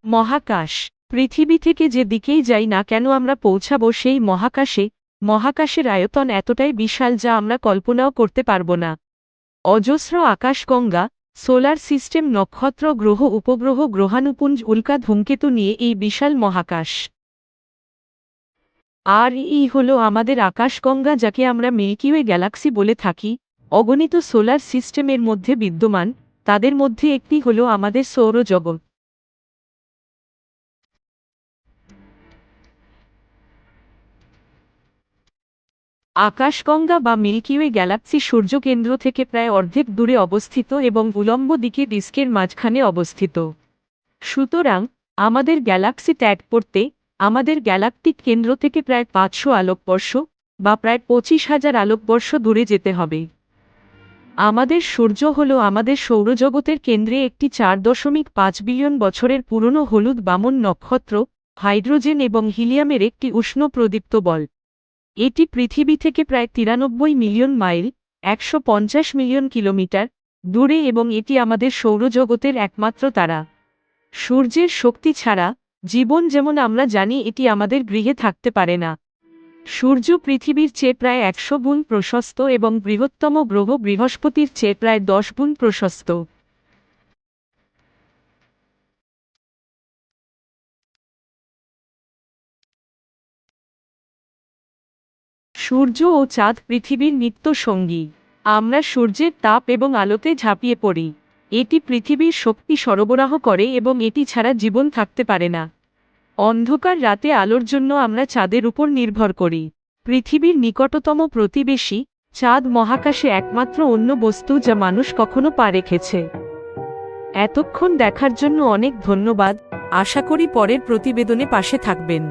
মহাকাশ। পৃথিবী থেকে যে দিকেই যাই না কেন আমরা পৌঁছাব সেই মহাকাশে। মহাকাশের আয়তন এতটাই বিশাল যা আমরা কল্পনাও করতে পারব না। অজস্র আকাশগঙ্গা, সোলার সিস্টেম, নক্ষত্র, গ্রহ, উপগ্রহ, গ্রহাণুপুঞ্জ, উল্কা, ধূমকেতু নিয়ে এই বিশাল মহাকাশ। আর এই হল আমাদের আকাশগঙ্গা, যাকে আমরা মিল্কিওয়ে গ্যালাক্সি বলে থাকি। অগণিত সোলার সিস্টেমের মধ্যে বিদ্যমান, তাদের মধ্যে একটি হল আমাদের সৌরজগৎ। আকাশগঙ্গা বা মিল্কিওয়ে গ্যালাক্সি সূর্যকেন্দ্র থেকে প্রায় অর্ধেক দূরে অবস্থিত এবং উলম্ব দিকে ডিস্কের মাঝখানে অবস্থিত। সুতরাং আমাদের গ্যালাক্সি ত্যাগ করতে আমাদের গ্যালাকটিক কেন্দ্র থেকে প্রায় 500 আলোকবর্ষ বা প্রায় 25,000 আলোকবর্ষ দূরে যেতে হবে। আমাদের সূর্য হল আমাদের সৌরজগতের কেন্দ্রে একটি 4.5 বিলিয়ন বছরের পুরনো হলুদ বামন নক্ষত্র, হাইড্রোজেন এবং হিলিয়ামের একটি উষ্ণ প্রদীপ্ত বল। এটি পৃথিবী থেকে প্রায় 93 মিলিয়ন মাইল, 150 মিলিয়ন কিলোমিটার দূরে এবং এটি আমাদের সৌরজগতের একমাত্র তারা। সূর্যের শক্তি ছাড়া জীবন যেমন আমরা জানি এটি আমাদের গৃহে থাকতে পারে না। সূর্য পৃথিবীর চেয়ে প্রায় 100 গুণ প্রশস্ত এবং বৃহত্তম গ্রহ বৃহস্পতির চেয়ে প্রায় 10 গুণ প্রশস্ত। সূর্য ও চাঁদ পৃথিবীর নিত্য সঙ্গী। আমরা সূর্যের তাপ এবং আলোতে ঝাঁপিয়ে পড়ি। এটি পৃথিবীর শক্তি সরবরাহ করে এবং এটি ছাড়া জীবন থাকতে পারে না। অন্ধকার রাতে আলোর জন্য আমরা চাঁদের উপর নির্ভর করি। পৃথিবীর নিকটতম প্রতিবেশী চাঁদ মহাকাশে একমাত্র অন্য বস্তু যা মানুষ কখনো পা রেখেছে। এতক্ষণ দেখার জন্য অনেক ধন্যবাদ। আশা করি পরের প্রতিবেদনে পাশে থাকবেন।